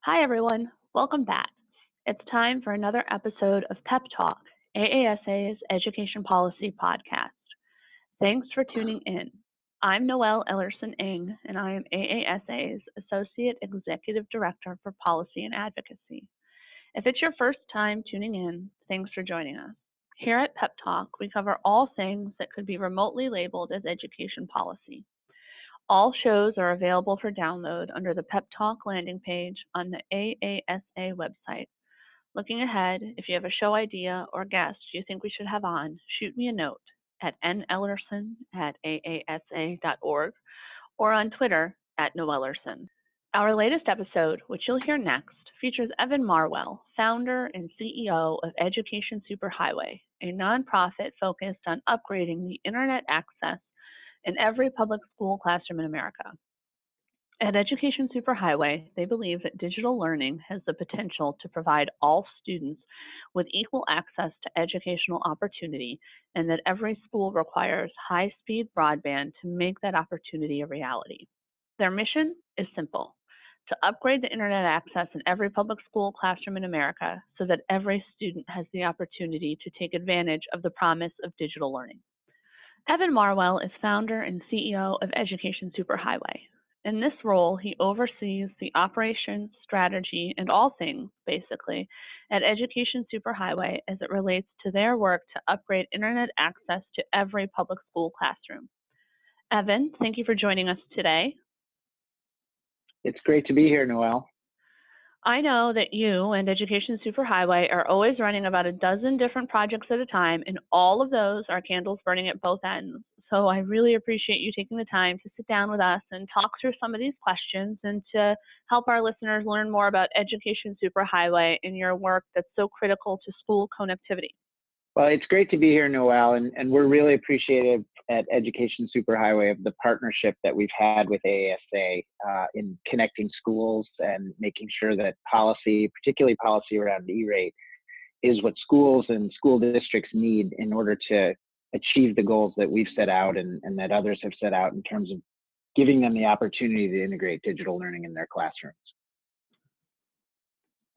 Hi, everyone. Welcome back. It's time for another episode of PEP Talk, AASA's Education Policy Podcast. Thanks for tuning in. I'm Noelle Ellerson-Ing, and I am AASA's Associate Executive Director for Policy and Advocacy. If it's your first time tuning in, thanks for joining us. Here at PEP Talk, we cover all things that could be remotely labeled as education policy. All shows are available for download under the PEP Talk landing page on the AASA website. Looking ahead, if you have a show idea or guest you think we should have on, shoot me a note at nellerson@aasa.org or on Twitter @noellerson. Our latest episode, which you'll hear next, features Evan Marwell, founder and CEO of Education Superhighway, a nonprofit focused on upgrading the internet access in every public school classroom in America. At Education Superhighway, they believe that digital learning has the potential to provide all students with equal access to educational opportunity, and that every school requires high-speed broadband to make that opportunity a reality. Their mission is simple: to upgrade the internet access in every public school classroom in America so that every student has the opportunity to take advantage of the promise of digital learning. Evan Marwell is founder and CEO of Education Superhighway. In this role, he oversees the operations, strategy, and all things, basically, at Education Superhighway as it relates to their work to upgrade internet access to every public school classroom. Evan, thank you for joining us today. It's great to be here, Noelle. I know that you and Education Superhighway are always running about a dozen different projects at a time, and all of those are candles burning at both ends. So I really appreciate you taking the time to sit down with us and talk through some of these questions and to help our listeners learn more about Education Superhighway and your work that's so critical to school connectivity. Well, it's great to be here, Noelle, and we're really appreciative at Education Superhighway of the partnership that we've had with AASA in connecting schools and making sure that policy, particularly policy around E-rate, is what schools and school districts need in order to achieve the goals that we've set out and that others have set out in terms of giving them the opportunity to integrate digital learning in their classrooms.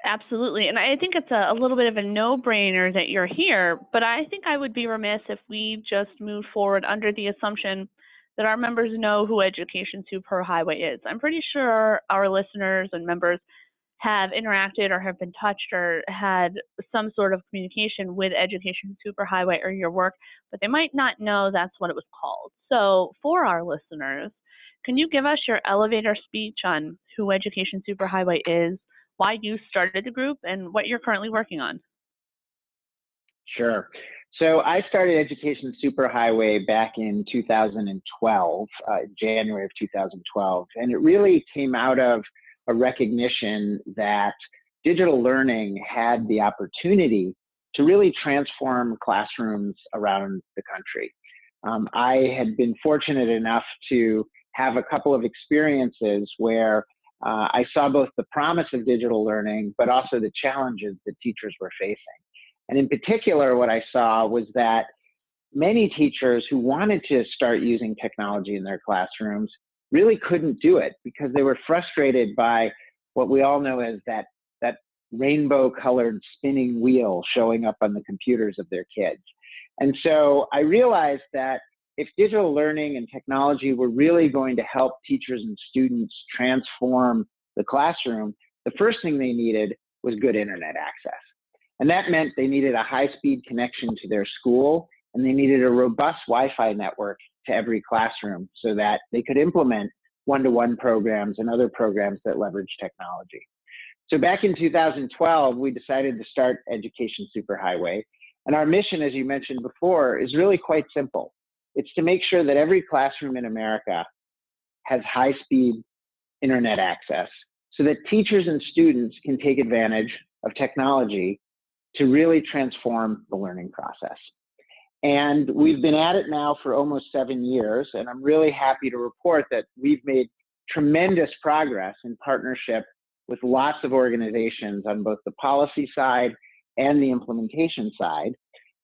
Absolutely. And I think it's a little bit of a no-brainer that you're here, but I think I would be remiss if we just moved forward under the assumption that our members know who Education Superhighway is. I'm pretty sure our listeners and members have interacted or have been touched or had some sort of communication with Education Superhighway or your work, but they might not know that's what it was called. So for our listeners, can you give us your elevator speech on who Education Superhighway is, why you started the group, and what you're currently working on? Sure. So I started Education Superhighway back in 2012, January of 2012, and it really came out of a recognition that digital learning had the opportunity to really transform classrooms around the country. I had been fortunate enough to have a couple of experiences where I saw both the promise of digital learning, but also the challenges that teachers were facing. And in particular, what I saw was that many teachers who wanted to start using technology in their classrooms really couldn't do it because they were frustrated by what we all know as that rainbow-colored spinning wheel showing up on the computers of their kids. And so I realized that if digital learning and technology were really going to help teachers and students transform the classroom, the first thing they needed was good internet access. And that meant they needed a high-speed connection to their school, and they needed a robust Wi-Fi network to every classroom so that they could implement one-to-one programs and other programs that leverage technology. So back in 2012, we decided to start Education Superhighway. And our mission, as you mentioned before, is really quite simple. It's to make sure that every classroom in America has high-speed internet access so that teachers and students can take advantage of technology to really transform the learning process. And we've been at it now for almost 7 years, and I'm really happy to report that we've made tremendous progress in partnership with lots of organizations on both the policy side and the implementation side.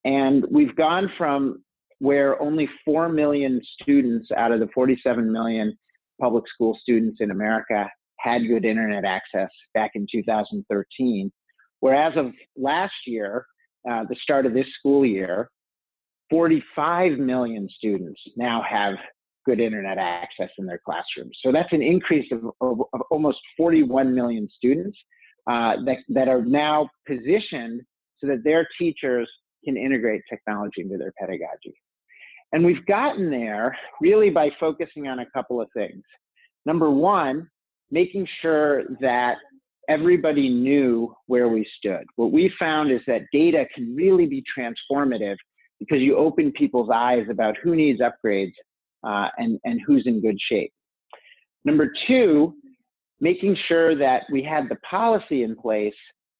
And we've gone from where only 4 million students out of the 47 million public school students in America had good internet access back in 2013, whereas of last year, the start of this school year, 45 million students now have good internet access in their classrooms. So that's an increase of almost 41 million students that are now positioned so that their teachers can integrate technology into their pedagogy. And we've gotten there really by focusing on a couple of things. Number one, making sure that everybody knew where we stood. What we found is that data can really be transformative because you open people's eyes about who needs upgrades and who's in good shape. Number two, making sure that we had the policy in place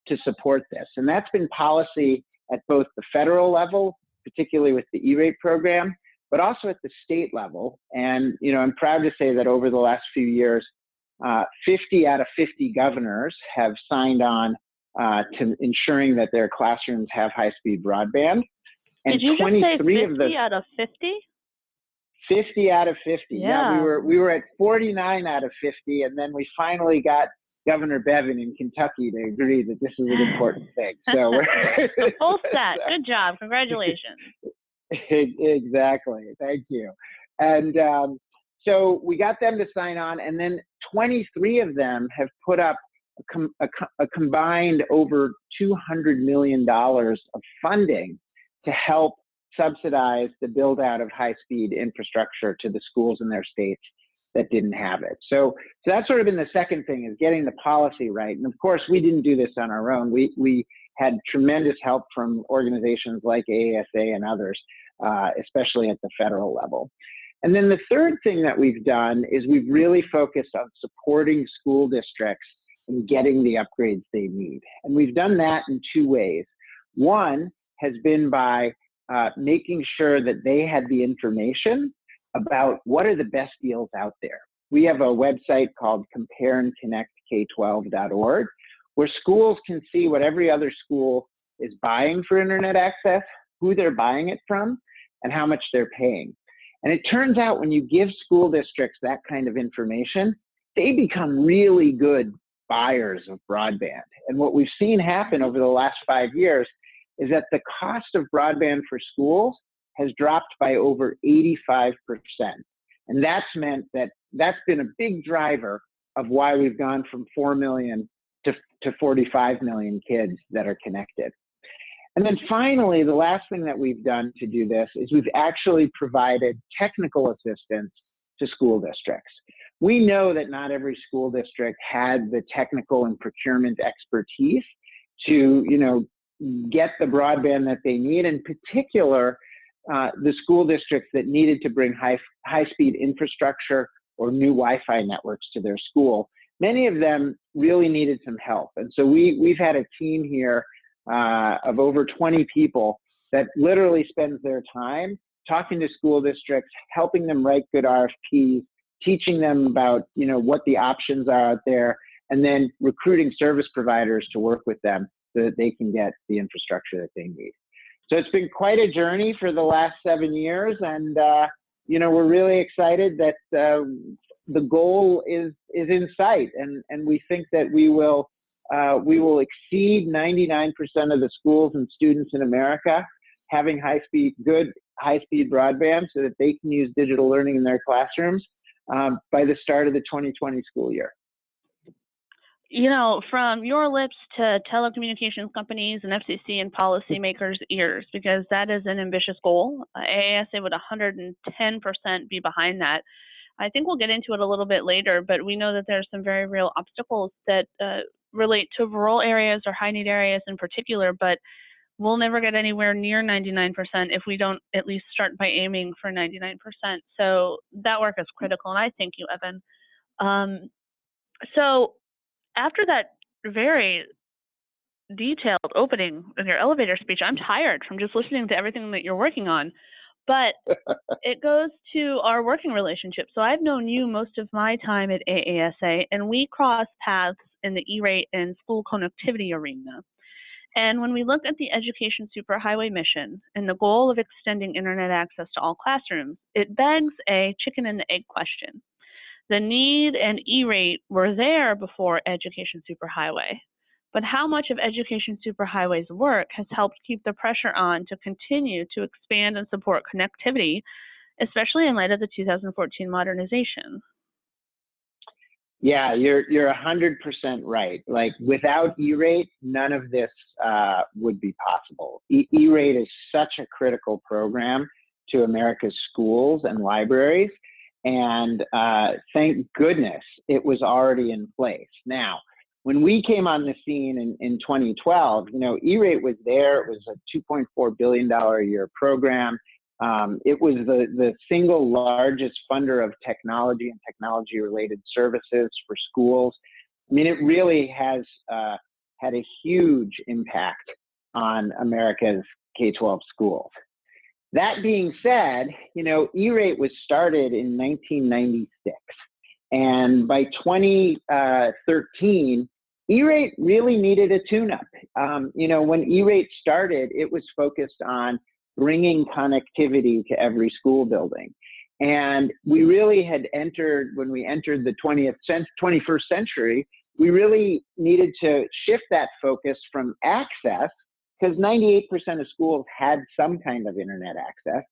to support this. And that's been policy at both the federal level, particularly with the E-rate program, but also at the state level. And I'm proud to say that over the last few years, 50 out of 50 governors have signed on to ensuring that their classrooms have high-speed broadband. And did you 23 just say 50 out of 50? 50 out of 50. Yeah, we were at 49 out of 50, and then we finally got Governor Bevin in Kentucky to agree that this is an important thing. So we're a full set. Good job. Congratulations. Exactly. Thank you. And so we got them to sign on, and then 23 of them have put up a combined over $200 million of funding to help subsidize the build out of high-speed infrastructure to the schools in their states that didn't have it. So that's sort of been the second thing, is getting the policy right. And of course, we didn't do this on our own. We had tremendous help from organizations like AASA and others, especially at the federal level. And then the third thing that we've done is we've really focused on supporting school districts in getting the upgrades they need. And we've done that in two ways. One has been by making sure that they had the information about what are the best deals out there. We have a website called compareandconnectk12.org, where schools can see what every other school is buying for internet access, who they're buying it from, and how much they're paying. And it turns out when you give school districts that kind of information, they become really good buyers of broadband. And what we've seen happen over the last 5 years is that the cost of broadband for schools has dropped by over 85%. And that's meant that that's been a big driver of why we've gone from 4 million to 45 million kids that are connected. And then finally, the last thing that we've done to do this is we've actually provided technical assistance to school districts. We know that not every school district had the technical and procurement expertise to, get the broadband that they need, in particular, the school districts that needed to bring high-speed infrastructure or new Wi-Fi networks to their school. Many of them really needed some help. And so we've had a team here of over 20 people that literally spends their time talking to school districts, helping them write good RFPs, teaching them about what the options are out there, and then recruiting service providers to work with them so that they can get the infrastructure that they need. So it's been quite a journey for the last 7 years, and we're really excited that the goal is in sight, and we think that we will exceed 99% of the schools and students in America having good high-speed broadband so that they can use digital learning in their classrooms by the start of the 2020 school year. From your lips to telecommunications companies and FCC and policymakers' ears, because that is an ambitious goal. AASA would 110% be behind that. I think we'll get into it a little bit later, but we know that there's some very real obstacles that relate to rural areas or high-need areas in particular, but we'll never get anywhere near 99% if we don't at least start by aiming for 99%. So that work is critical, and I thank you, Evan. So after that very detailed opening of your elevator speech, I'm tired from just listening to everything that you're working on. But it goes to our working relationship. So I've known you most of my time at AASA, and we cross paths in the E-rate and school connectivity arena. And when we look at the Education Superhighway mission and the goal of extending internet access to all classrooms, it begs a chicken and the egg question. The need and E-rate were there before Education Superhighway, but how much of Education Superhighway's work has helped keep the pressure on to continue to expand and support connectivity, especially in light of the 2014 modernization? Yeah, you're 100% right. Like without E-rate, none of this would be possible. E-rate is such a critical program to America's schools and libraries, and thank goodness it was already in place. Now, when we came on the scene in 2012, E-rate was there. It was a $2.4 billion a year program. It was the single largest funder of technology and technology-related services for schools. I mean, it really has had a huge impact on America's K-12 schools. That being said, E-rate was started in 1996. And by 2013, E-rate really needed a tune-up. When E-rate started, it was focused on bringing connectivity to every school building. And we really had when we entered the 21st century, we really needed to shift that focus from access, because 98% of schools had some kind of internet access,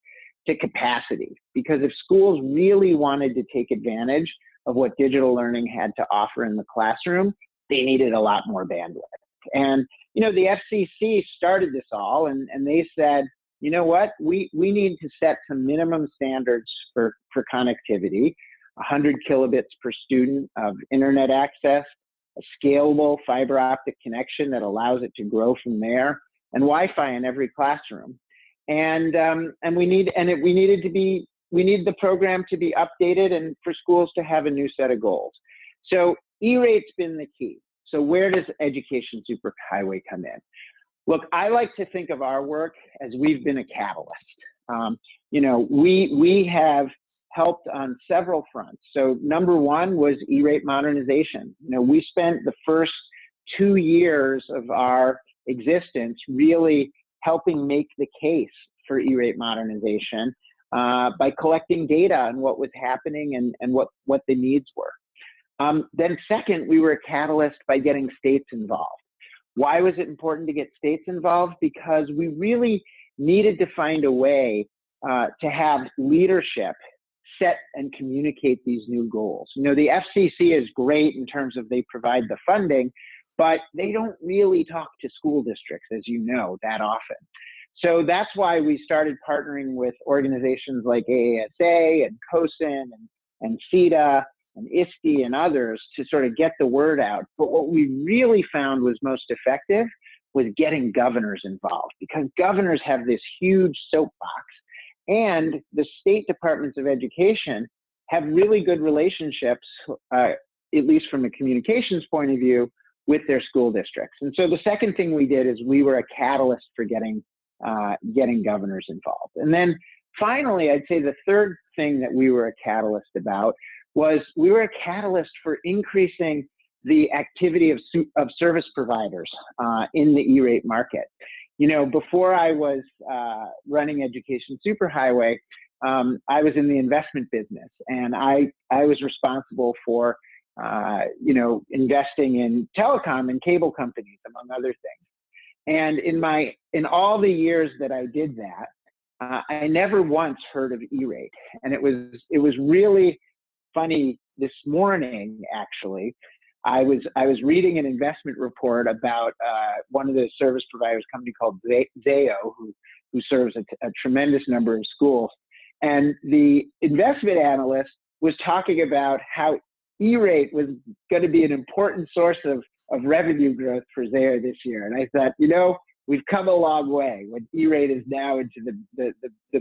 to capacity. Because if schools really wanted to take advantage of what digital learning had to offer in the classroom, they needed a lot more bandwidth. And, the FCC started this all, and they said, you know what, we need to set some minimum standards for connectivity, 100 kilobits per student of internet access, a scalable fiber optic connection that allows it to grow from there, and Wi-Fi in every classroom. And we need the program to be updated and for schools to have a new set of goals. So E-rate's been the key. So where does Education Superhighway come in? Look, I like to think of our work as we've been a catalyst. We have helped on several fronts. So number one was E-rate modernization. We spent the first 2 years of our existence really helping make the case for E-rate modernization by collecting data on what was happening and what the needs were. Then second, we were a catalyst by getting states involved. Why was it important to get states involved? Because we really needed to find a way to have leadership set and communicate these new goals. The FCC is great in terms of they provide the funding, but they don't really talk to school districts, as you know, that often. So that's why we started partnering with organizations like AASA and COSIN and CETA and ISTE and others to sort of get the word out. But what we really found was most effective was getting governors involved, because governors have this huge soapbox, and the state departments of education have really good relationships, at least from a communications point of view, with their school districts. And so the second thing we did is we were a catalyst for getting governors involved. And then finally, I'd say the third thing that we were a catalyst about was we were a catalyst for increasing the activity of service providers in the E-rate market. Before I was running Education Superhighway, I was in the investment business, and I was responsible for investing in telecom and cable companies, among other things. And in all the years that I did that, I never once heard of E-rate, and it was really funny this morning, actually. I was reading an investment report about one of the service providers, a company called Zayo, who serves a tremendous number of schools. And the investment analyst was talking about how E-rate was going to be an important source of revenue growth for Zayo this year. And I thought, we've come a long way when E-rate is now into the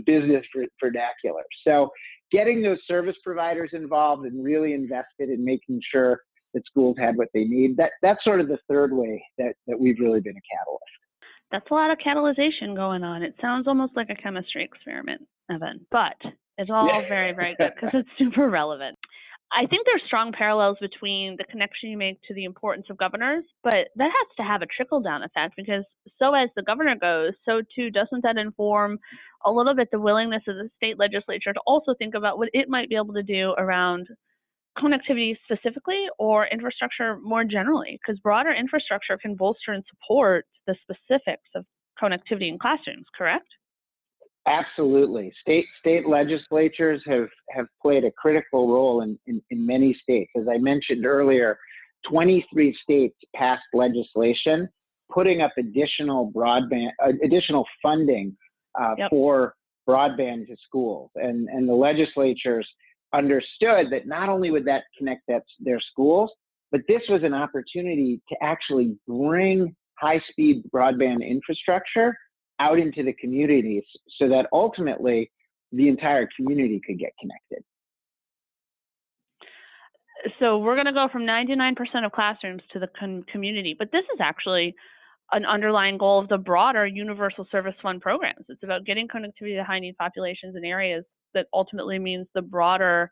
business vernacular. So getting those service providers involved and really invested in making sure that schools had what they need, that's sort of the third way that we've really been a catalyst. That's a lot of catalyzation going on. It sounds almost like a chemistry experiment, Evan, but it's all very, very good because it's super relevant. I think there's strong parallels between the connection you make to the importance of governors, but that has to have a trickle-down effect, because so as the governor goes, so too doesn't that inform a little bit the willingness of the state legislature to also think about what it might be able to do around connectivity specifically or infrastructure more generally? Because broader infrastructure can bolster and support the specifics of connectivity in classrooms, correct? Absolutely. State legislatures have played a critical role in many states. As I mentioned earlier, 23 states passed legislation putting up additional funding for broadband to schools. And the legislatures understood that not only would that connect their schools, but this was an opportunity to actually bring high-speed broadband infrastructure out into the communities so that ultimately the entire community could get connected. So we're going to go from 99% of classrooms to the community, but this is actually an underlying goal of the broader Universal Service Fund programs. It's about getting connectivity to high-need populations in areas that ultimately means the broader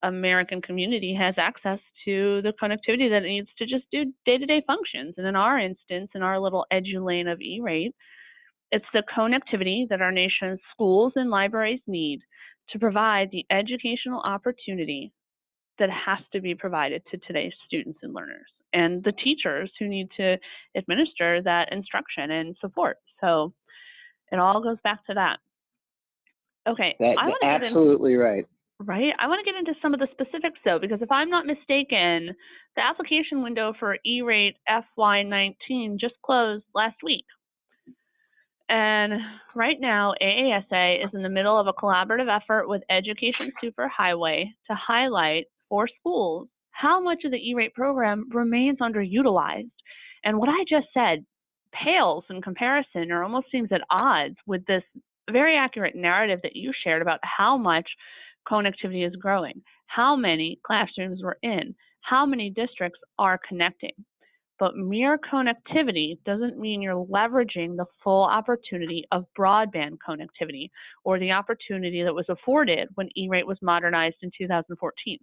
American community has access to the connectivity that it needs to just do day-to-day functions. And in our instance, in our little edu-lane of E-rate, it's the connectivity that our nation's schools and libraries need to provide the educational opportunity that has to be provided to today's students and learners, and the teachers who need to administer that instruction and support. So it all goes back to that. Okay. That's absolutely right. Right. I want to get into some of the specifics though, because if I'm not mistaken, the application window for E-rate FY19 just closed last week. And right now, AASA is in the middle of a collaborative effort with Education Superhighway to highlight for schools how much of the E-rate program remains underutilized. And what I just said pales in comparison or almost seems at odds with this very accurate narrative that you shared about how much connectivity is growing, how many classrooms we're in, how many districts are connecting. But mere connectivity doesn't mean you're leveraging the full opportunity of broadband connectivity or the opportunity that was afforded when E-rate was modernized in 2014.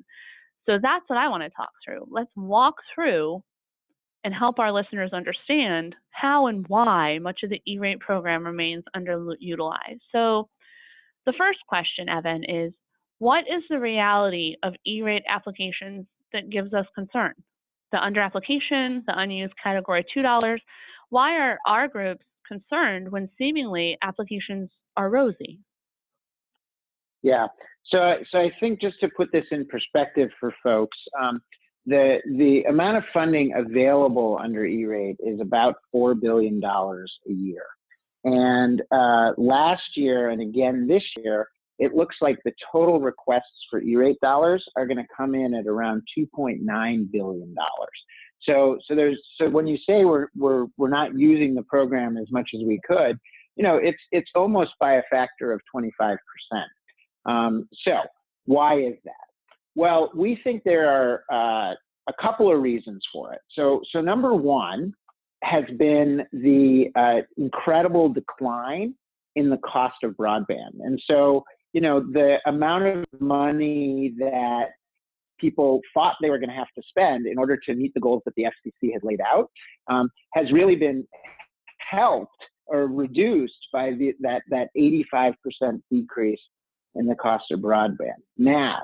So that's what I want to talk through. Let's walk through and help our listeners understand how and why much of the E-rate program remains underutilized. So the first question, Evan, is what is the reality of E-rate applications that gives us concern? The under-application, the unused Category 2 dollars. Why are our groups concerned when seemingly applications are rosy? Yeah, so I think just to put this in perspective for folks, the amount of funding available under E-rate is about $4 billion a year. And last year, and again this year, it looks like the total requests for E-rate dollars are going to come in at around $2.9 billion. So when you say we're not using the program as much as we could, you know, it's almost by a factor of 25%. So why is that? Well, we think there are a couple of reasons for it. So number one has been the incredible decline in the cost of broadband. And so, you know, the amount of money that people thought they were going to have to spend in order to meet the goals that the FCC had laid out has really been helped or reduced by that 85% decrease in the cost of broadband. Now,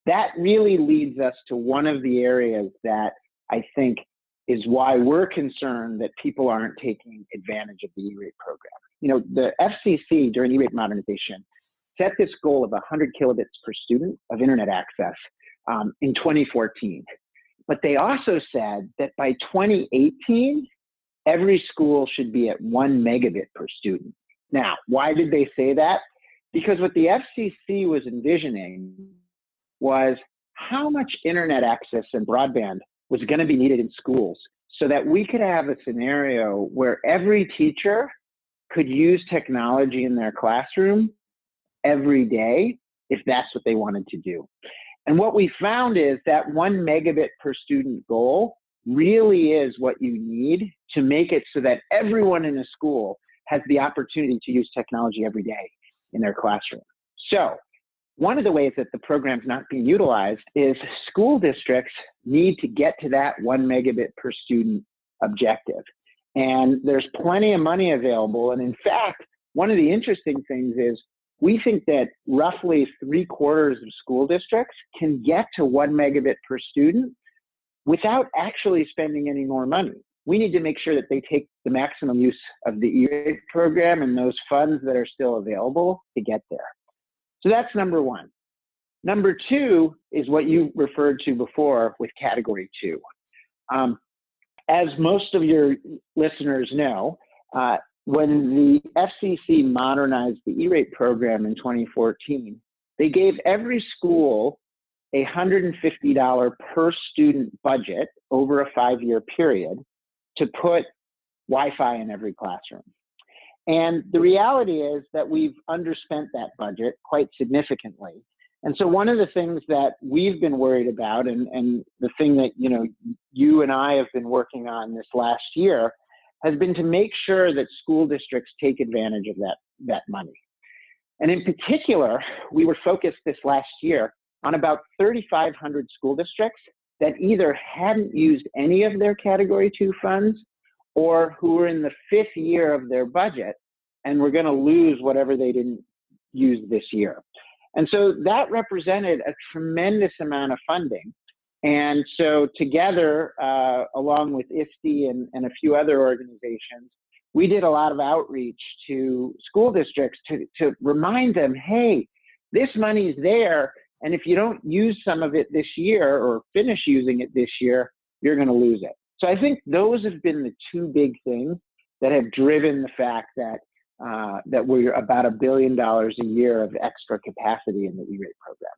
that really leads us to one of the areas that I think is why we're concerned that people aren't taking advantage of the E-rate program. You know, the FCC during E-rate modernization set this goal of 100 kilobits per student of internet access in 2014. But they also said that by 2018, every school should be at 1 megabit per student. Now, why did they say that? Because what the FCC was envisioning was how much internet access and broadband was going to be needed in schools so that we could have a scenario where every teacher could use technology in their classroom every day if that's what they wanted to do. And what we found is that 1 megabit per student goal really is what you need to make it so that everyone in a school has the opportunity to use technology every day in their classroom. So one of the ways that the program's not being utilized is school districts need to get to that 1 megabit per student objective. And there's plenty of money available. And in fact, one of the interesting things is we think that roughly 3/4 of school districts can get to 1 megabit per student without actually spending any more money. We need to make sure that they take the maximum use of the E-rate program and those funds that are still available to get there. So that's number one. Number two is what you referred to before with category 2. As most of your listeners know, when the FCC modernized the E-rate program in 2014, they gave every school a $150 per student budget over a 5-year period to put Wi-Fi in every classroom. And the reality is that we've underspent that budget quite significantly. And so one of the things that we've been worried about, and the thing that you and I have been working on this last year, has been to make sure that school districts take advantage of that money. And in particular, we were focused this last year on about 3,500 school districts that either hadn't used any of their category 2 funds or who were in the 5th year of their budget and were going to lose whatever they didn't use this year. And so that represented a tremendous amount of funding. And so together, along with ISTE and a few other organizations, we did a lot of outreach to school districts to remind them, hey, this money's there, and if you don't use some of it this year or finish using it this year, you're going to lose it. So I think those have been the two big things that have driven the fact that that we're about $1 billion a year of extra capacity in the E-rate program.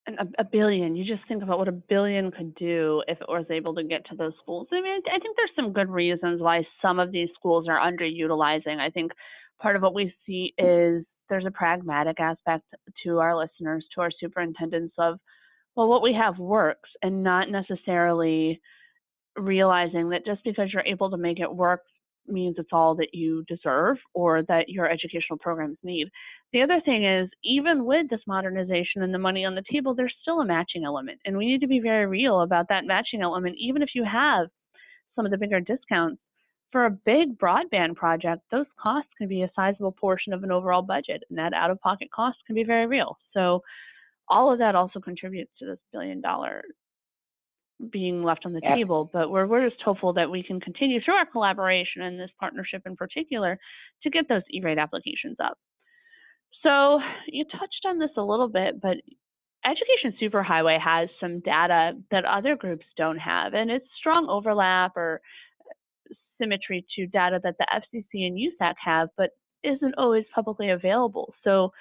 And a billion, you just think about what $1 billion could do if it was able to get to those schools. I mean, I think there's some good reasons why some of these schools are underutilizing. I think part of what we see is there's a pragmatic aspect to our listeners, to our superintendents of, well, what we have works, and not necessarily realizing that just because you're able to make it work means it's all that you deserve or that your educational programs need. The other thing is, even with this modernization and the money on the table, there's still a matching element. And we need to be very real about that matching element. Even if you have some of the bigger discounts, for a big broadband project, those costs can be a sizable portion of an overall budget, and that out-of-pocket cost can be very real. So all of that also contributes to this $1 billion being left on the table, but we're just hopeful that we can continue through our collaboration and this partnership in particular to get those E-rate applications up. So you touched on this a little bit, but Education Superhighway has some data that other groups don't have, and it's strong overlap or symmetry to data that the FCC and USAC have, but isn't always publicly available. So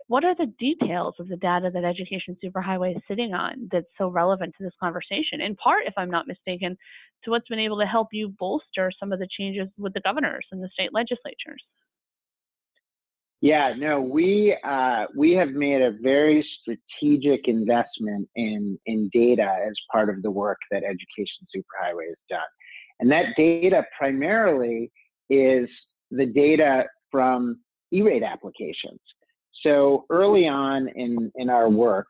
what are the details of the data that Education Superhighway is sitting on that's so relevant to this conversation? In part, if I'm not mistaken, to what's been able to help you bolster some of the changes with the governors and the state legislatures. Yeah, no, we have made a very strategic investment in data as part of the work that Education Superhighway has done. And that data primarily is the data from E-rate applications. So early on in our work,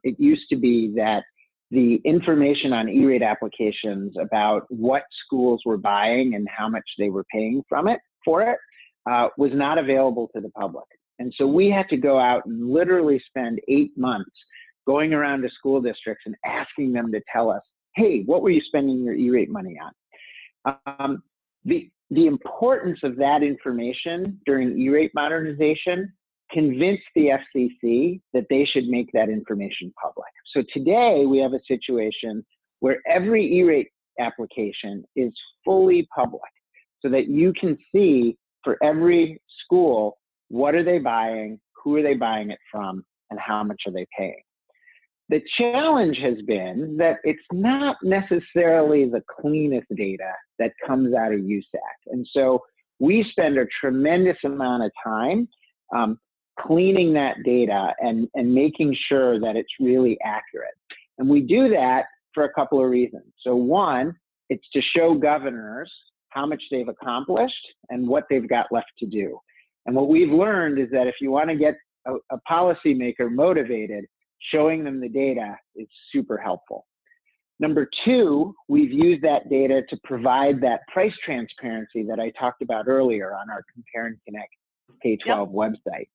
it used to be that the information on E-rate applications about what schools were buying and how much they were paying for it was not available to the public. And so we had to go out and literally spend 8 months going around to school districts and asking them to tell us, hey, what were you spending your E-rate money on? The importance of that information during E-rate modernization convinced the FCC that they should make that information public. So today we have a situation where every E-rate application is fully public so that you can see for every school, what are they buying, who are they buying it from, and how much are they paying. The challenge has been that it's not necessarily the cleanest data that comes out of USAC. And so we spend a tremendous amount of time cleaning that data and making sure that it's really accurate. And we do that for a couple of reasons. So one, it's to show governors how much they've accomplished and what they've got left to do. And what we've learned is that if you want to get a policymaker motivated, showing them the data is super helpful. Number two, we've used that data to provide that price transparency that I talked about earlier on our Compare and Connect K-12 website.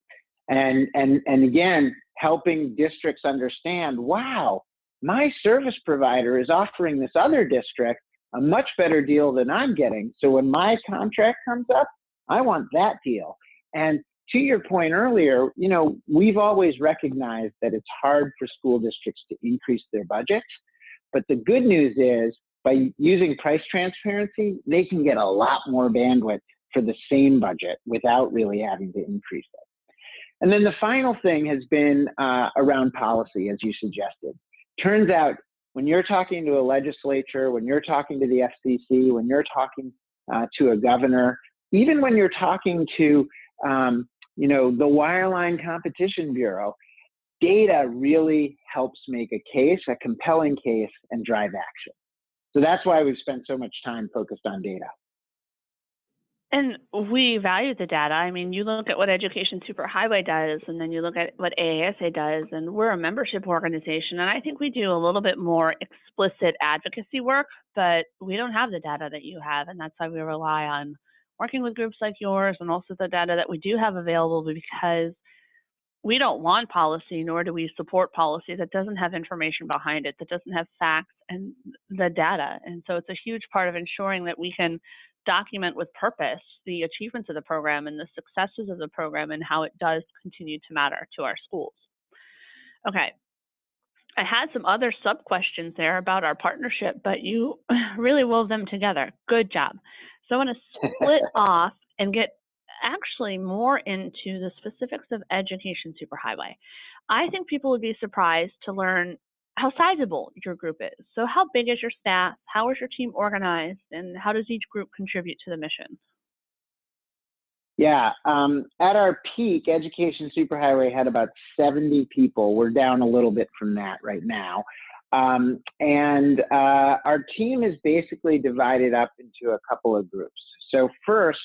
And again, helping districts understand, wow, my service provider is offering this other district a much better deal than I'm getting. So when my contract comes up, I want that deal. And to your point earlier, you know, we've always recognized that it's hard for school districts to increase their budgets. But the good news is, by using price transparency, they can get a lot more bandwidth for the same budget without really having to increase it. And then the final thing has been around policy, as you suggested. Turns out, when you're talking to a legislature, when you're talking to the FCC, when you're talking to a governor, even when you're talking to you know, the Wireline Competition Bureau, data really helps make a case, a compelling case, and drive action. So that's why we've spent so much time focused on data. And we value the data. I mean, you look at what Education Superhighway does, and then you look at what AASA does, and we're a membership organization, and I think we do a little bit more explicit advocacy work, but we don't have the data that you have, and that's why we rely on working with groups like yours and also the data that we do have available, because we don't want policy, nor do we support policy that doesn't have information behind it, that doesn't have facts and the data. And so it's a huge part of ensuring that we can document with purpose the achievements of the program and the successes of the program and how it does continue to matter to our schools. Okay, I had some other sub-questions there about our partnership, but you really wove them together. Good job. So I want to split off and get actually more into the specifics of Education Superhighway. I think people would be surprised to learn how sizable your group is. So how big is your staff? How is your team organized? And how does each group contribute to the mission? Yeah, at our peak, Education Superhighway had about 70 people. We're down a little bit from that right now. Our team is basically divided up into a couple of groups. So first,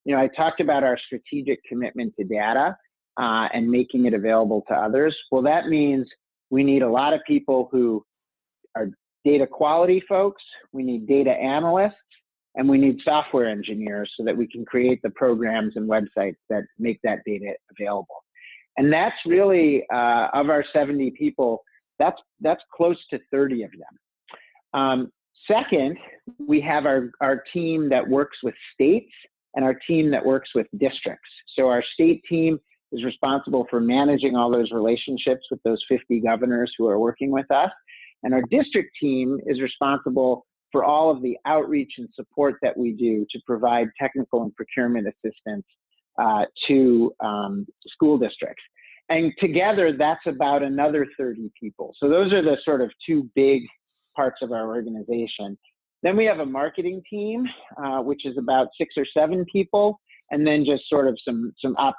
you know, I talked about our strategic commitment to data and making it available to others. Well, that means we need a lot of people who are data quality folks, we need data analysts, and we need software engineers so that we can create the programs and websites that make that data available. And that's really, of our 70 people, that's close to 30 of them. Second, we have our team that works with states and our team that works with districts. So our state team is responsible for managing all those relationships with those 50 governors who are working with us. And our district team is responsible for all of the outreach and support that we do to provide technical and procurement assistance to school districts. And together, that's about another 30 people. So those are the sort of two big parts of our organization. Then we have a marketing team, which is about 6 or 7 people, and then just sort of some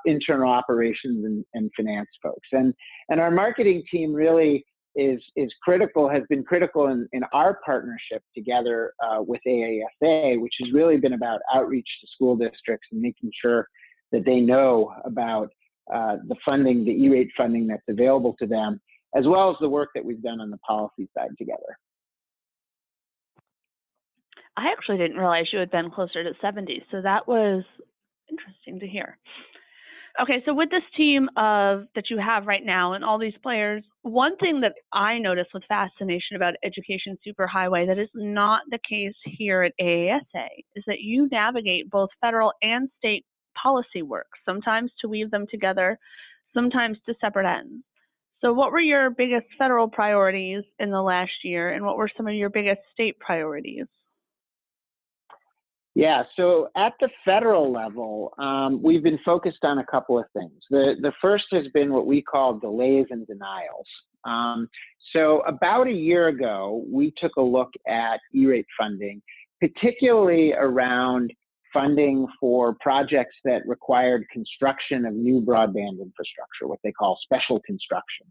internal operations and finance folks. And our marketing team really is critical, has been critical in our partnership together with AASA, which has really been about outreach to school districts and making sure that they know about the funding, the E-rate funding that's available to them, as well as the work that we've done on the policy side together. I actually didn't realize you had been closer to 70, so that was interesting to hear. Okay, so with this team that you have right now and all these players, one thing that I noticed with fascination about Education Superhighway that is not the case here at AASA is that you navigate both federal and state policy work, sometimes to weave them together, sometimes to separate ends. So what were your biggest federal priorities in the last year, and what were some of your biggest state priorities? Yeah, so at the federal level, we've been focused on a couple of things. The first has been what we call delays and denials. So about a year ago, we took a look at E-rate funding, particularly around funding for projects that required construction of new broadband infrastructure, what they call special construction.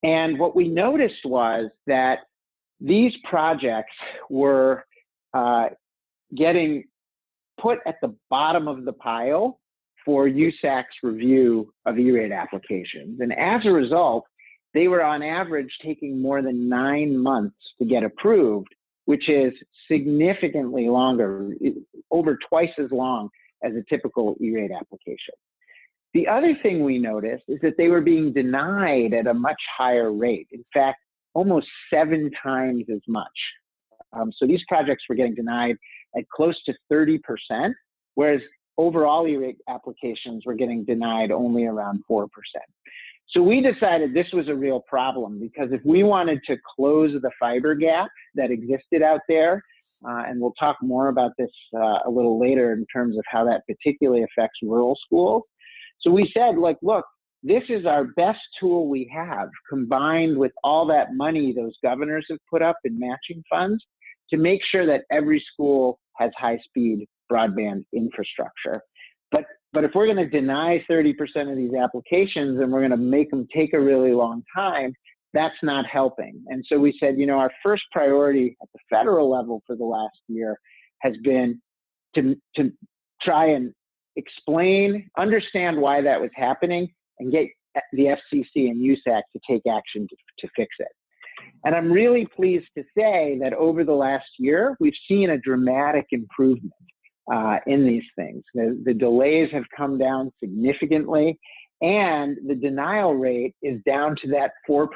And what we noticed was that these projects were getting put at the bottom of the pile for USAC's review of E-rate applications. And as a result, they were on average taking more than 9 months to get approved, which is significantly longer, over twice as long as a typical E-rate application. The other thing we noticed is that they were being denied at a much higher rate. In fact, almost 7 times as much. So these projects were getting denied at close to 30%, whereas overall E-rate applications were getting denied only around 4%. So we decided this was a real problem, because if we wanted to close the fiber gap that existed out there, and we'll talk more about this a little later in terms of how that particularly affects rural schools. So we said, like, look, this is our best tool we have, combined with all that money those governors have put up in matching funds, to make sure that every school has high-speed broadband infrastructure. But if we're going to deny 30% of these applications and we're going to make them take a really long time, that's not helping. And so we said, you know, our first priority at the federal level for the last year has been to try and explain, understand why that was happening, and get the FCC and USAC to take action to fix it. And I'm really pleased to say that over the last year, we've seen a dramatic improvement in these things. The delays have come down significantly, and the denial rate is down to that 4%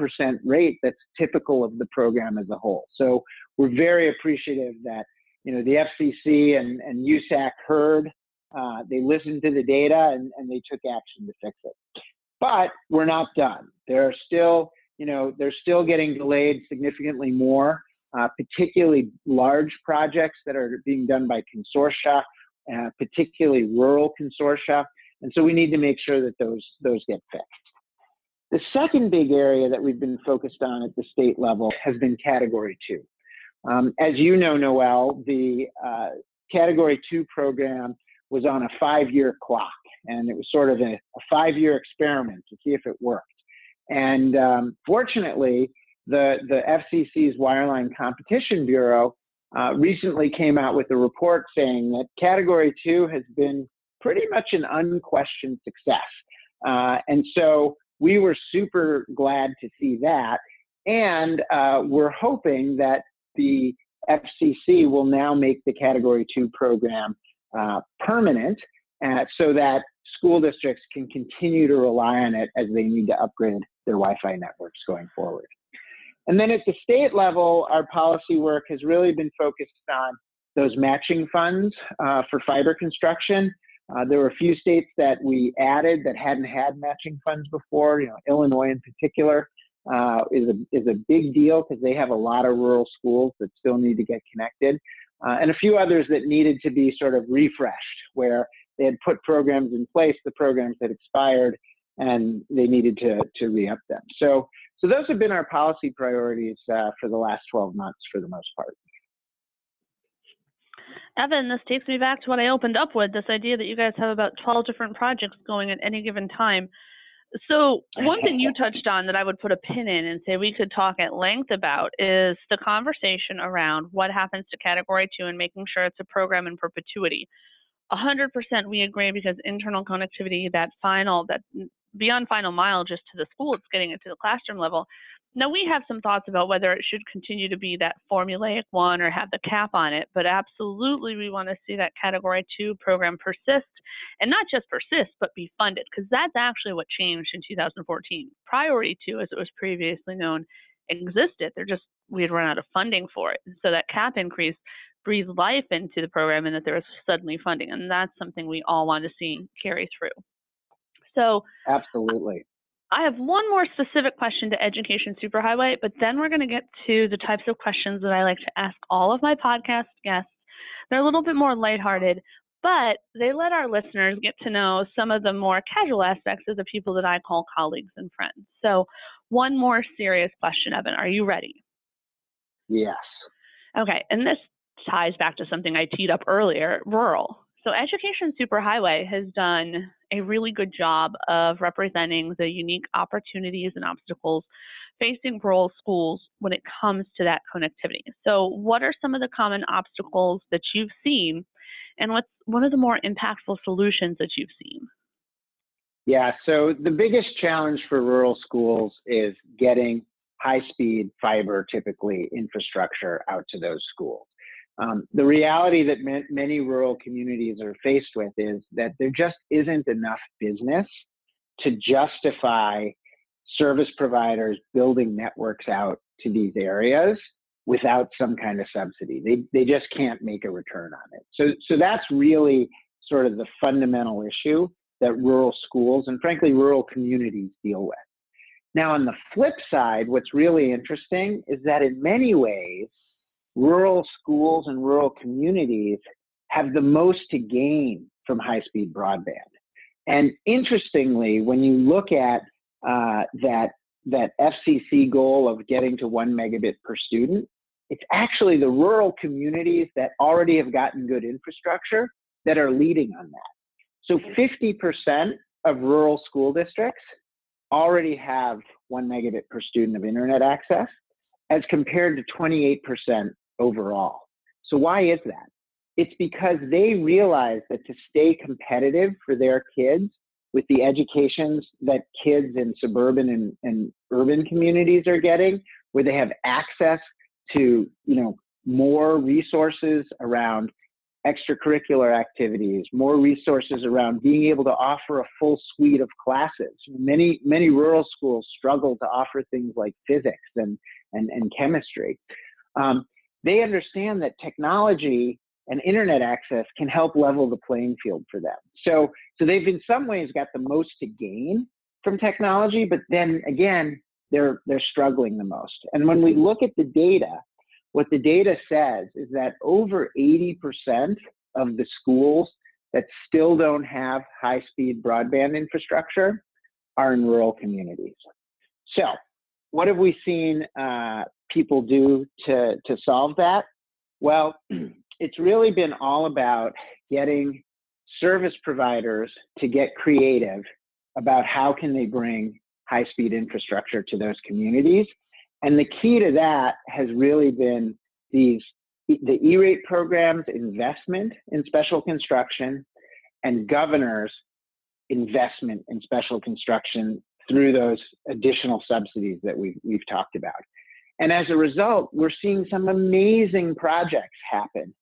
rate that's typical of the program as a whole. So we're very appreciative that, you know, the FCC and USAC heard, they listened to the data, and they took action to fix it. But we're not done. There are still, you know, they're still getting delayed significantly more, particularly large projects that are being done by consortia, particularly rural consortia. And so we need to make sure that those get fixed. The second big area that we've been focused on at the state level has been Category 2. As you know, Noelle, the Category 2 program was on a 5-year clock, and it was sort of a 5-year experiment to see if it worked. And fortunately, the FCC's Wireline Competition Bureau recently came out with a report saying that Category 2 has been pretty much an unquestioned success. And so we were super glad to see that. And we're hoping that the FCC will now make the Category 2 program permanent, so that school districts can continue to rely on it as they need to upgrade their Wi-Fi networks going forward. And then at the state level, our policy work has really been focused on those matching funds for fiber construction. There were a few states that we added that hadn't had matching funds before. You know, Illinois in particular is a big deal because they have a lot of rural schools that still need to get connected, and a few others that needed to be sort of refreshed, where they had put programs in place, the programs had expired, and they needed to re-up them. So those have been our policy priorities for the last 12 months for the most part. Evan, this takes me back to what I opened up with, this idea that you guys have about 12 different projects going at any given time. So one thing you touched on that I would put a pin in and say we could talk at length about is the conversation around what happens to Category 2 and making sure it's a program in perpetuity. 100% we agree, because internal connectivity, that beyond final mile just to the school, it's getting it to the classroom level. Now, we have some thoughts about whether it should continue to be that formulaic one or have the cap on it, but absolutely we want to see that Category 2 program persist, and not just persist, but be funded, because that's actually what changed in 2014. Priority 2, as it was previously known, existed. We had run out of funding for it. So that cap increase breathed life into the program, and that there was suddenly funding, and that's something we all want to see carry through. So absolutely. I have one more specific question to Education Superhighway, but then we're going to get to the types of questions that I like to ask all of my podcast guests. They're a little bit more lighthearted, but they let our listeners get to know some of the more casual aspects of the people that I call colleagues and friends. So one more serious question, Evan. Are you ready? Yes. Okay, and this ties back to something I teed up earlier, rural. So Education Superhighway has done a really good job of representing the unique opportunities and obstacles facing rural schools when it comes to that connectivity. So what are some of the common obstacles that you've seen, and what's one of the more impactful solutions that you've seen? Yeah, so the biggest challenge for rural schools is getting high-speed fiber, typically infrastructure, out to those schools. The reality that many rural communities are faced with is that there just isn't enough business to justify service providers building networks out to these areas without some kind of subsidy. They just can't make a return on it. So that's really sort of the fundamental issue that rural schools and frankly rural communities deal with. Now on the flip side, what's really interesting is that in many ways, rural schools and rural communities have the most to gain from high-speed broadband. And interestingly, when you look at that FCC goal of getting to 1 megabit per student, it's actually the rural communities that already have gotten good infrastructure that are leading on that. So 50% of rural school districts already have 1 megabit per student of internet access, as compared to 28% overall. So why is that? It's because they realize that to stay competitive for their kids with the educations that kids in suburban and urban communities are getting, where they have access to, more resources around extracurricular activities, more resources around being able to offer a full suite of classes. Many rural schools struggle to offer things like physics and chemistry. They understand that technology and internet access can help level the playing field for them. So they've in some ways got the most to gain from technology, but then again, they're struggling the most. And when we look at the data, what the data says is that over 80% of the schools that still don't have high-speed broadband infrastructure are in rural communities. So what have we seen people do to solve that? Well, it's really been all about getting service providers to get creative about how can they bring high-speed infrastructure to those communities. And the key to that has really been the E-rate program's investment in special construction and governors' investment in special construction through those additional subsidies that we've talked about. And as a result, we're seeing some amazing projects happen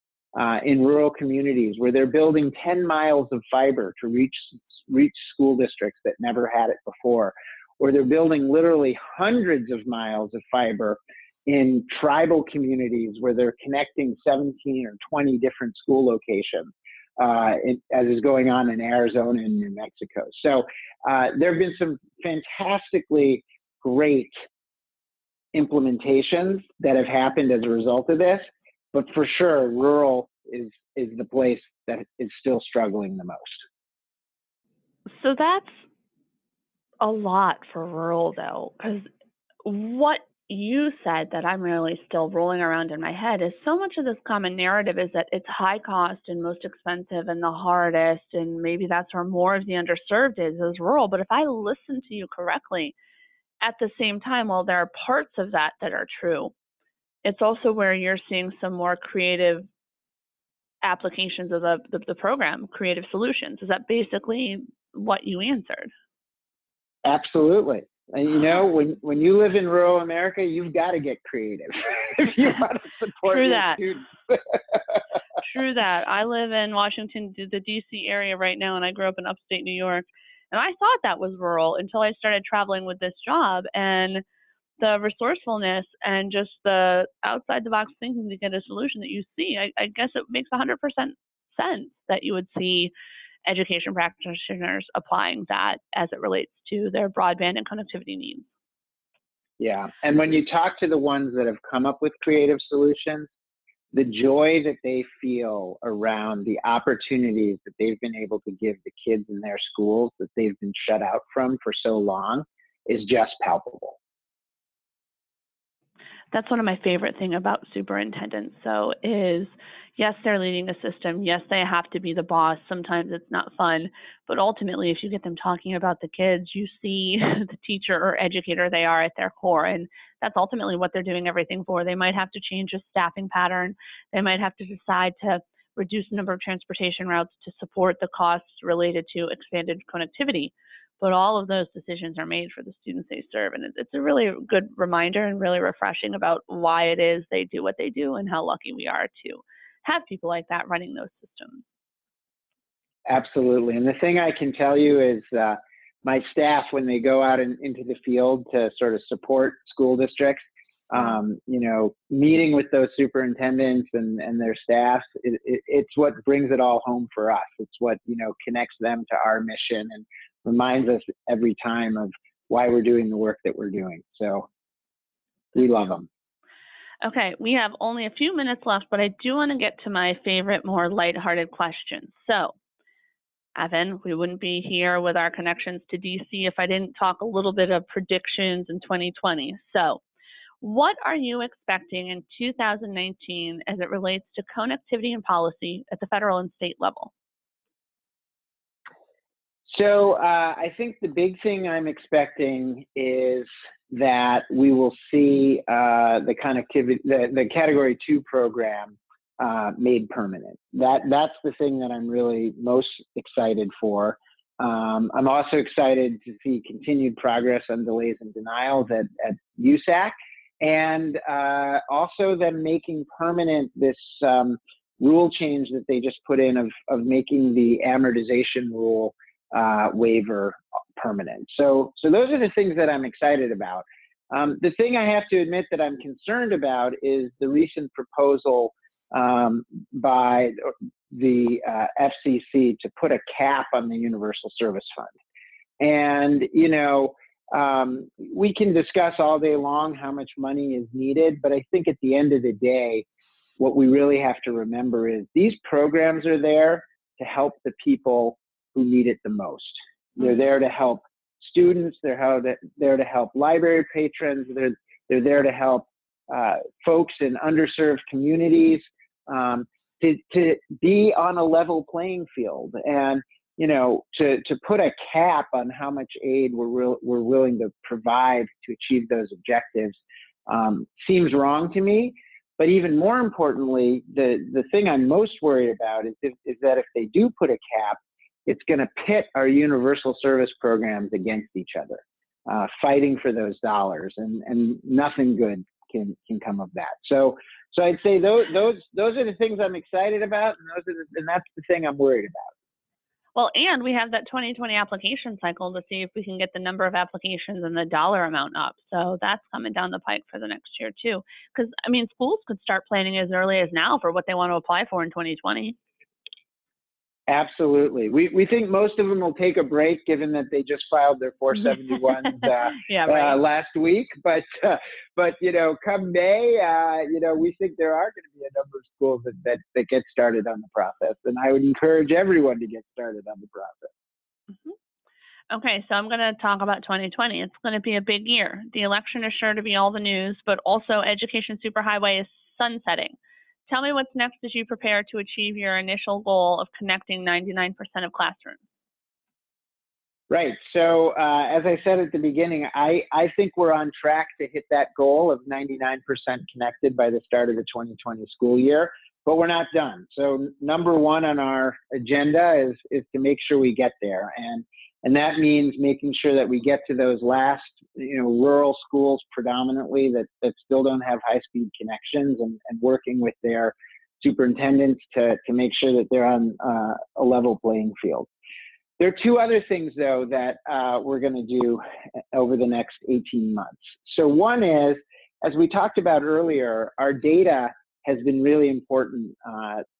in rural communities where they're building 10 miles of fiber to reach school districts that never had it before, or they're building literally hundreds of miles of fiber in tribal communities where they're connecting 17 or 20 different school locations, as is going on in Arizona and New Mexico. So there have been some fantastically great implementations that have happened as a result of this, but for sure, rural is the place that is still struggling the most. So that's a lot for rural, though, because what you said that I'm really still rolling around in my head is so much of this common narrative is that it's high cost and most expensive and the hardest, and maybe that's where more of the underserved is rural. But if I listen to you correctly, at the same time, while there are parts of that that are true, it's also where you're seeing some more creative applications of the program, creative solutions. Is that basically what you answered? Absolutely. And when you live in rural America, you've got to get creative if you want to support your students. True that. I live in Washington, the D.C. area right now, and I grew up in upstate New York. And I thought that was rural until I started traveling with this job. And the resourcefulness and just the outside the box thinking to get a solution that you see, I guess it makes 100% sense that you would see education practitioners applying that as it relates to their broadband and connectivity needs. Yeah, and when you talk to the ones that have come up with creative solutions, the joy that they feel around the opportunities that they've been able to give the kids in their schools that they've been shut out from for so long is just palpable. That's one of my favorite things about superintendents, so is yes, they're leading a system. Yes, they have to be the boss. Sometimes it's not fun, but ultimately, if you get them talking about the kids, you see the teacher or educator they are at their core, and that's ultimately what they're doing everything for. They might have to change a staffing pattern. They might have to decide to reduce the number of transportation routes to support the costs related to expanded connectivity. But all of those decisions are made for the students they serve. And it's a really good reminder and really refreshing about why it is they do what they do and how lucky we are to have people like that running those systems. Absolutely. And the thing I can tell you is my staff when they go out into the field to sort of support school districts. You know, meeting with those superintendents and their staff, it's what brings it all home for us. It's what, you know, connects them to our mission and reminds us every time of why we're doing the work that we're doing. So we love them. Okay, we have only a few minutes left, but I do want to get to my favorite, more lighthearted questions. So, Evan, we wouldn't be here with our connections to DC if I didn't talk a little bit of predictions in 2020. So, what are you expecting in 2019 as it relates to connectivity and policy at the federal and state level? So I think the big thing I'm expecting is that we will see the connectivity, the Category 2 program made permanent. That's the thing that I'm really most excited for. I'm also excited to see continued progress on delays and denials at USAC, and also them making permanent this rule change that they just put in of making the amortization rule waiver permanent. So those are the things that I'm excited about. The thing I have to admit that I'm concerned about is the recent proposal by the FCC to put a cap on the Universal Service Fund. And, you know, we can discuss all day long how much money is needed, but I think at the end of the day, what we really have to remember is these programs are there to help the people who need it the most. They're there to help students, they're there to help library patrons, they're there to help folks in underserved communities to be on a level playing field. And, you know, to put a cap on how much aid we're willing to provide to achieve those objectives seems wrong to me. But even more importantly, the thing I'm most worried about is that if they do put a cap, it's going to pit our universal service programs against each other, fighting for those dollars, and nothing good can come of that. So I'd say those are the things I'm excited about, and that's the thing I'm worried about. Well, and we have that 2020 application cycle to see if we can get the number of applications and the dollar amount up. So that's coming down the pike for the next year too. Because I mean, schools could start planning as early as now for what they want to apply for in 2020. Absolutely. We think most of them will take a break, given that they just filed their 471s last week. But you know, come May, you know, we think there are going to be a number of schools that get started on the process, and I would encourage everyone to get started on the process. Mm-hmm. Okay, so I'm going to talk about 2020. It's going to be a big year. The election is sure to be all the news, but also Education Superhighway is sunsetting. Tell me what's next as you prepare to achieve your initial goal of connecting 99% of classrooms. Right. So as I said at the beginning, I think we're on track to hit that goal of 99% connected by the start of the 2020 school year, but we're not done. So number one on our agenda is to make sure we get there. And that means making sure that we get to those last, you know, rural schools predominantly that still don't have high-speed connections, and working with their superintendents to make sure that they're on a level playing field. There are two other things, though, that we're going to do over the next 18 months. So one is, as we talked about earlier, our data has been really important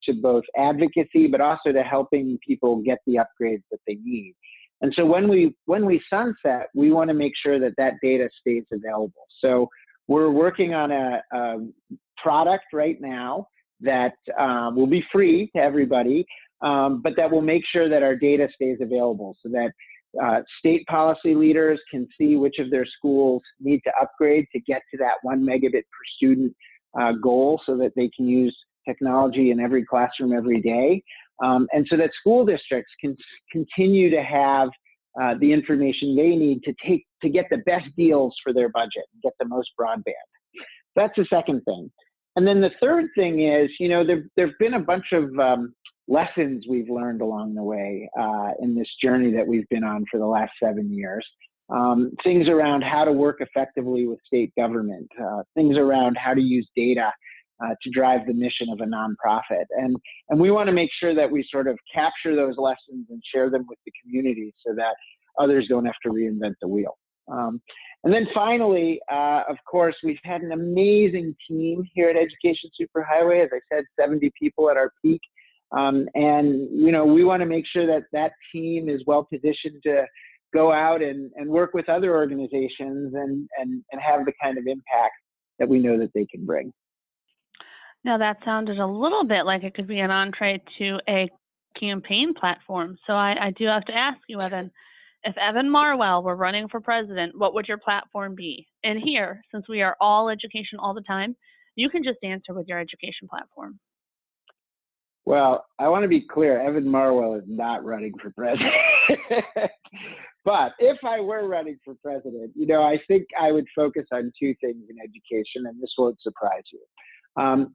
to both advocacy, but also to helping people get the upgrades that they need. And so when we sunset, we want to make sure that data stays available. So we're working on a product right now that will be free to everybody, but that will make sure that our data stays available so that state policy leaders can see which of their schools need to upgrade to get to that 1 megabit per student goal, so that they can use technology in every classroom every day. And so that school districts can continue to have the information they need to get the best deals for their budget and get the most broadband. That's the second thing. And then the third thing is, you know, there've been a bunch of lessons we've learned along the way in this journey that we've been on for the last 7 years. Things around how to work effectively with state government, things around how to use data to drive the mission of a nonprofit. And we want to make sure that we sort of capture those lessons and share them with the community so that others don't have to reinvent the wheel. And then finally, of course, we've had an amazing team here at Education Superhighway. As I said, 70 people at our peak. And, you know, we want to make sure that that team is well positioned to go out and work with other organizations and have the kind of impact that we know that they can bring. Now that sounded a little bit like it could be an entree to a campaign platform. So I do have to ask you, Evan, if Evan Marwell were running for president, what would your platform be? And here, since we are all education all the time, you can just answer with your education platform. Well, I want to be clear, Evan Marwell is not running for president. But if I were running for president, you know, I think I would focus on two things in education, and this won't surprise you.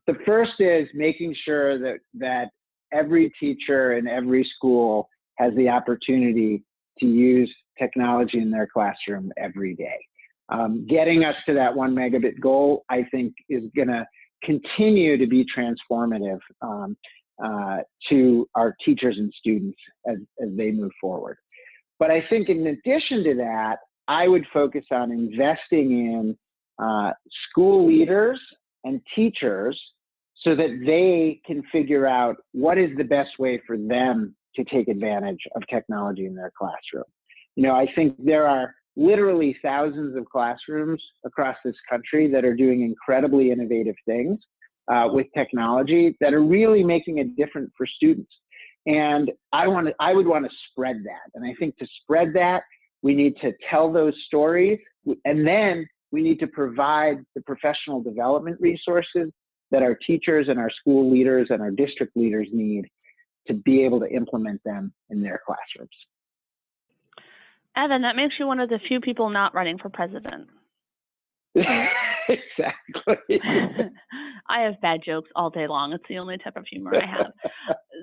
The first is making sure that every teacher in every school has the opportunity to use technology in their classroom every day. Getting us to that 1 megabit goal, I think, is going to continue to be transformative to our teachers and students as they move forward. But I think in addition to that, I would focus on investing in school leaders and teachers so that they can figure out what is the best way for them to take advantage of technology in their classroom. You know, I think there are literally thousands of classrooms across this country that are doing incredibly innovative things with technology that are really making a difference for students. And I would want to spread that. And I think to spread that, we need to tell those stories, and then we need to provide the professional development resources that our teachers and our school leaders and our district leaders need to be able to implement them in their classrooms. Evan, that makes you one of the few people not running for president. Exactly. I have bad jokes all day long. It's the only type of humor I have.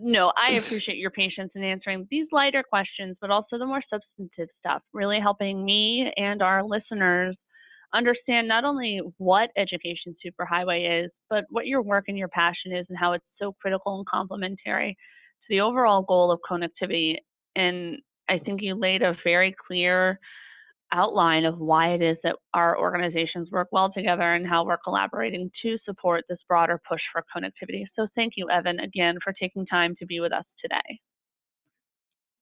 No, I appreciate your patience in answering these lighter questions, but also the more substantive stuff, really helping me and our listeners understand not only what Education Superhighway is, but what your work and your passion is and how it's so critical and complementary to the overall goal of connectivity. And I think you laid a very clear outline of why it is that our organizations work well together and how we're collaborating to support this broader push for connectivity. So thank you, Evan, again, for taking time to be with us today.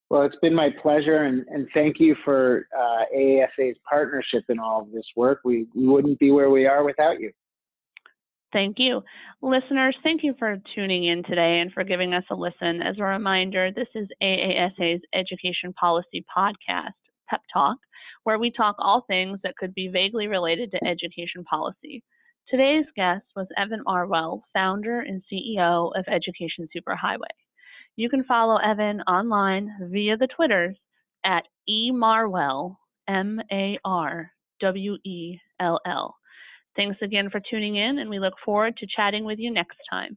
Well, it's been my pleasure, and thank you for AASA's partnership in all of this work. We wouldn't be where we are without you. Thank you. Listeners, thank you for tuning in today and for giving us a listen. As a reminder, this is AASA's Education Policy Podcast, PEP Talk, where we talk all things that could be vaguely related to education policy. Today's guest was Evan Marwell, founder and CEO of Education Superhighway. You can follow Evan online via the Twitters at emarwell, MARWELL. Thanks again for tuning in, and we look forward to chatting with you next time.